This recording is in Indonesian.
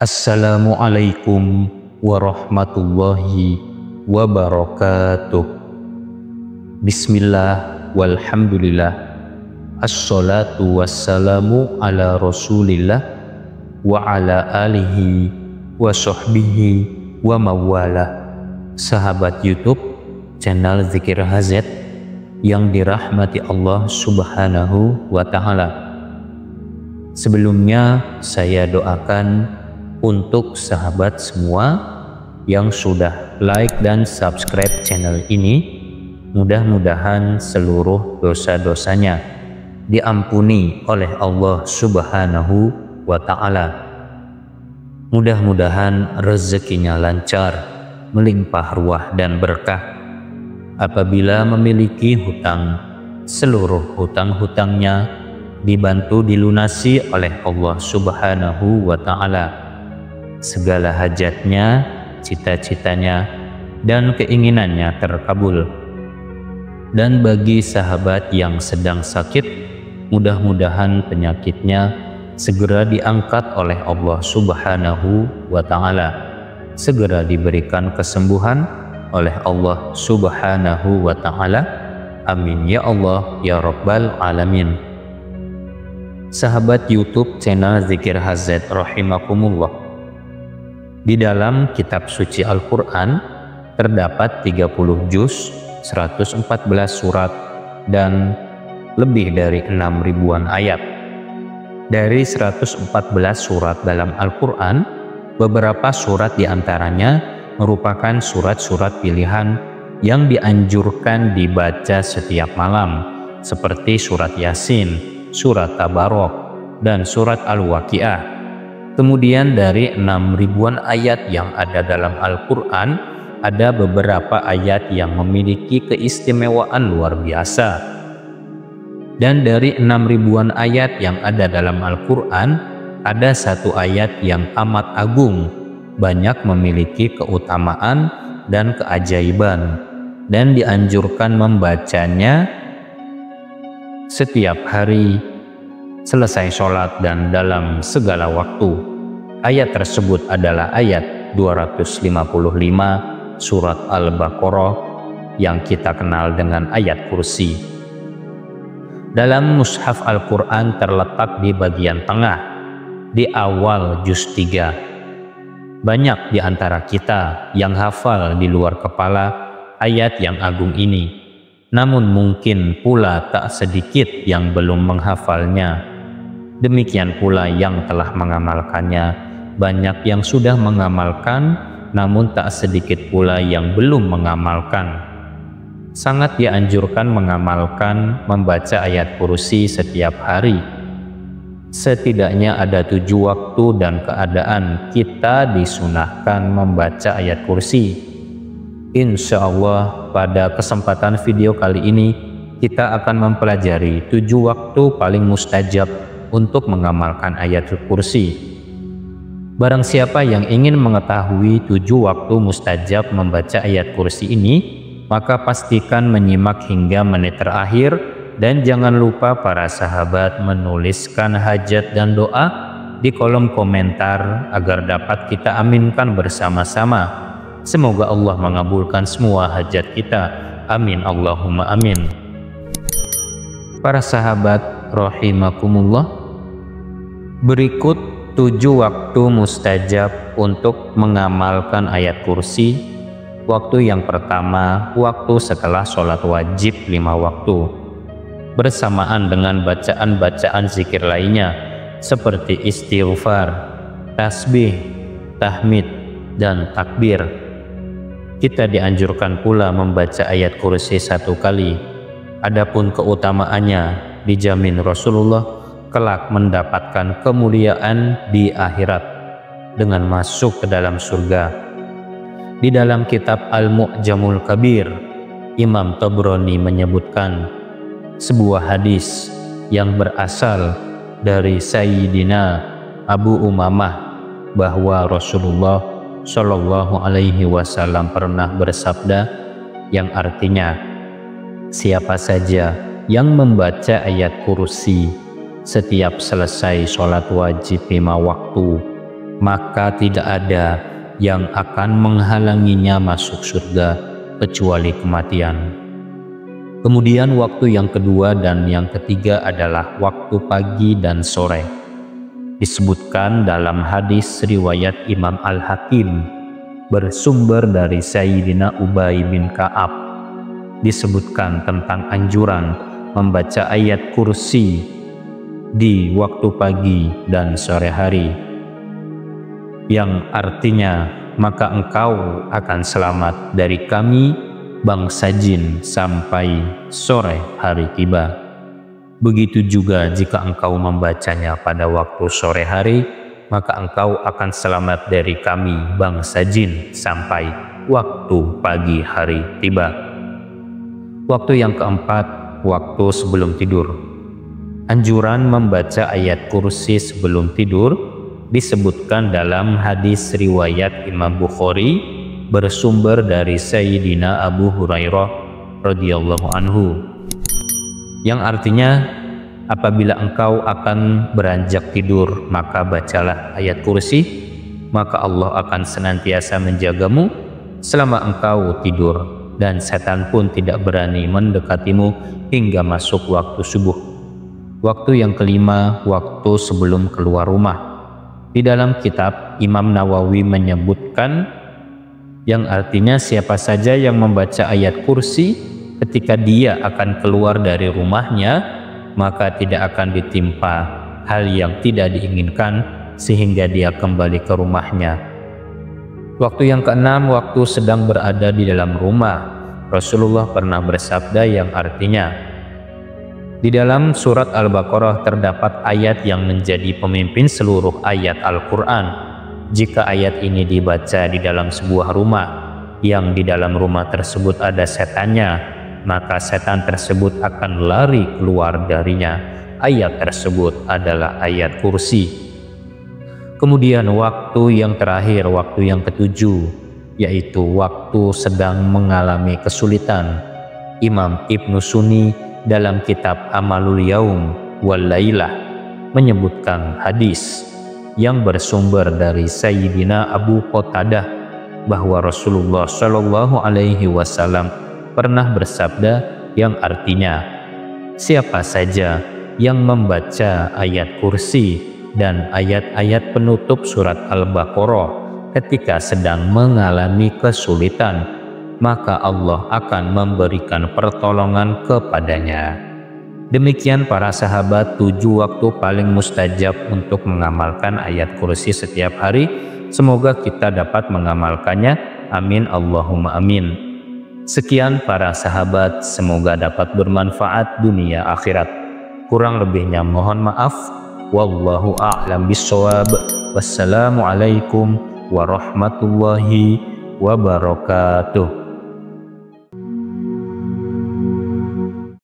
Assalamualaikum warahmatullahi wabarakatuh. Bismillah walhamdulillah. Assalatu wassalamu ala rasulillah wa ala alihi wa sahbihi wa mawala. Sahabat YouTube channel Zikir HZ yang dirahmati Allah subhanahu wa ta'ala, sebelumnya saya doakan untuk sahabat semua yang sudah like dan subscribe channel ini, mudah-mudahan seluruh dosa-dosanya diampuni oleh Allah subhanahu wa ta'ala. Mudah-mudahan rezekinya lancar, melimpah ruah dan berkah. Apabila memiliki hutang, seluruh hutang-hutangnya dibantu dilunasi oleh Allah subhanahu wa ta'ala. Segala hajatnya, cita-citanya, dan keinginannya terkabul. Dan bagi sahabat yang sedang sakit, mudah-mudahan penyakitnya segera diangkat oleh Allah subhanahu wa ta'ala, segera diberikan kesembuhan oleh Allah subhanahu wa ta'ala. Amin ya Allah ya Rabbal Alamin. Sahabat YouTube channel Zikir HZ rahimakumullah, di dalam kitab suci Al-Quran terdapat 30 juz, 114 surat, dan lebih dari 6.000-an ayat. Dari 114 surat dalam Al-Quran, beberapa surat diantaranya merupakan surat-surat pilihan yang dianjurkan dibaca setiap malam, seperti surat Yasin, surat Tabarok, dan surat Al-Waqiah. Kemudian dari 6.000-an ayat yang ada dalam Al-Quran, ada beberapa ayat yang memiliki keistimewaan luar biasa. Dan dari 6.000-an ayat yang ada dalam Al-Quran, ada satu ayat yang amat agung, banyak memiliki keutamaan dan keajaiban, dan dianjurkan membacanya setiap hari, selesai sholat, dan dalam segala waktu. Ayat tersebut adalah ayat 255 surat Al-Baqarah yang kita kenal dengan ayat kursi. Dalam mushaf Al-Quran terletak di bagian tengah, di awal juz 3. Banyak di antara kita yang hafal di luar kepala ayat yang agung ini, namun mungkin pula tak sedikit yang belum menghafalnya. Demikian pula yang telah mengamalkannya. Banyak yang sudah mengamalkan, namun tak sedikit pula yang belum mengamalkan. Sangat dianjurkan mengamalkan membaca ayat kursi setiap hari. Setidaknya ada 7 waktu dan keadaan kita disunahkan membaca ayat kursi. Insya Allah pada kesempatan video kali ini kita akan mempelajari 7 waktu paling mustajab untuk mengamalkan ayat kursi. Barang siapa yang ingin mengetahui 7 waktu mustajab membaca ayat kursi ini, maka pastikan menyimak hingga menit terakhir, dan jangan lupa para sahabat menuliskan hajat dan doa di kolom komentar agar dapat kita aminkan bersama-sama. Semoga Allah mengabulkan semua hajat kita. Amin Allahumma amin. Para sahabat rahimakumullah, berikut 7 waktu mustajab untuk mengamalkan ayat kursi. Waktu yang pertama, waktu setelah sholat wajib 5 waktu, bersamaan dengan bacaan-bacaan zikir lainnya seperti istighfar, tasbih, tahmid, dan takbir. Kita dianjurkan pula membaca ayat kursi 1 kali. Adapun keutamaannya, dijamin Rasulullah kelak mendapatkan kemuliaan di akhirat dengan masuk ke dalam surga. Di dalam kitab Al-Mu'jamul Kabir, Imam Tabrani menyebutkan sebuah hadis yang berasal dari Sayyidina Abu Umamah bahwa Rasulullah Shallallahu Alaihi Wasallam pernah bersabda, yang artinya, siapa saja yang membaca ayat kursi setiap selesai sholat wajib 5 waktu, maka tidak ada yang akan menghalanginya masuk surga kecuali kematian. Kemudian waktu yang kedua dan yang ketiga adalah waktu pagi dan sore. Disebutkan dalam hadis riwayat Imam Al-Hakim bersumber dari Sayyidina Ubay bin Ka'ab, disebutkan tentang anjuran membaca ayat kursi di waktu pagi dan sore hari, yang artinya maka engkau akan selamat dari kami bangsa jin sampai sore hari tiba. Begitu juga jika engkau membacanya pada waktu sore hari, maka engkau akan selamat dari kami bangsa jin sampai waktu pagi hari tiba. Waktu yang keempat, waktu sebelum tidur. Anjuran membaca ayat kursi sebelum tidur disebutkan dalam hadis riwayat Imam Bukhari bersumber dari Sayyidina Abu Hurairah radhiyallahu anhu, yang artinya apabila engkau akan beranjak tidur maka bacalah ayat kursi, maka Allah akan senantiasa menjagamu selama engkau tidur, dan setan pun tidak berani mendekatimu hingga masuk waktu subuh. Waktu yang kelima, waktu sebelum keluar rumah. Di dalam kitab Imam Nawawi menyebutkan, yang artinya siapa saja yang membaca ayat kursi ketika dia akan keluar dari rumahnya, maka tidak akan ditimpa hal yang tidak diinginkan sehingga dia kembali ke rumahnya. Waktu yang keenam, waktu sedang berada di dalam rumah. Rasulullah pernah bersabda yang artinya, di dalam surat Al-Baqarah terdapat ayat yang menjadi pemimpin seluruh ayat Al-Quran. Jika ayat ini dibaca di dalam sebuah rumah, yang di dalam rumah tersebut ada setannya, maka setan tersebut akan lari keluar darinya. Ayat tersebut adalah ayat kursi. Kemudian waktu yang terakhir, waktu yang ketujuh, yaitu waktu sedang mengalami kesulitan. Imam Ibnu Sunni dalam kitab Amalul Yaum wal Lailah menyebutkan hadis yang bersumber dari Sayyidina Abu Qatadah bahwa Rasulullah Shallallahu Alaihi Wasallam pernah bersabda yang artinya, siapa saja yang membaca ayat kursi dan ayat-ayat penutup surat Al-Baqarah ketika sedang mengalami kesulitan, maka Allah akan memberikan pertolongan kepadanya. Demikian para sahabat 7 waktu paling mustajab untuk mengamalkan ayat kursi setiap hari. Semoga kita dapat mengamalkannya. Amin Allahumma amin. Sekian para sahabat, semoga dapat bermanfaat dunia akhirat. Kurang lebihnya mohon maaf. Wallahu a'lam bishawab. Wassalamualaikum warahmatullahi wabarakatuh.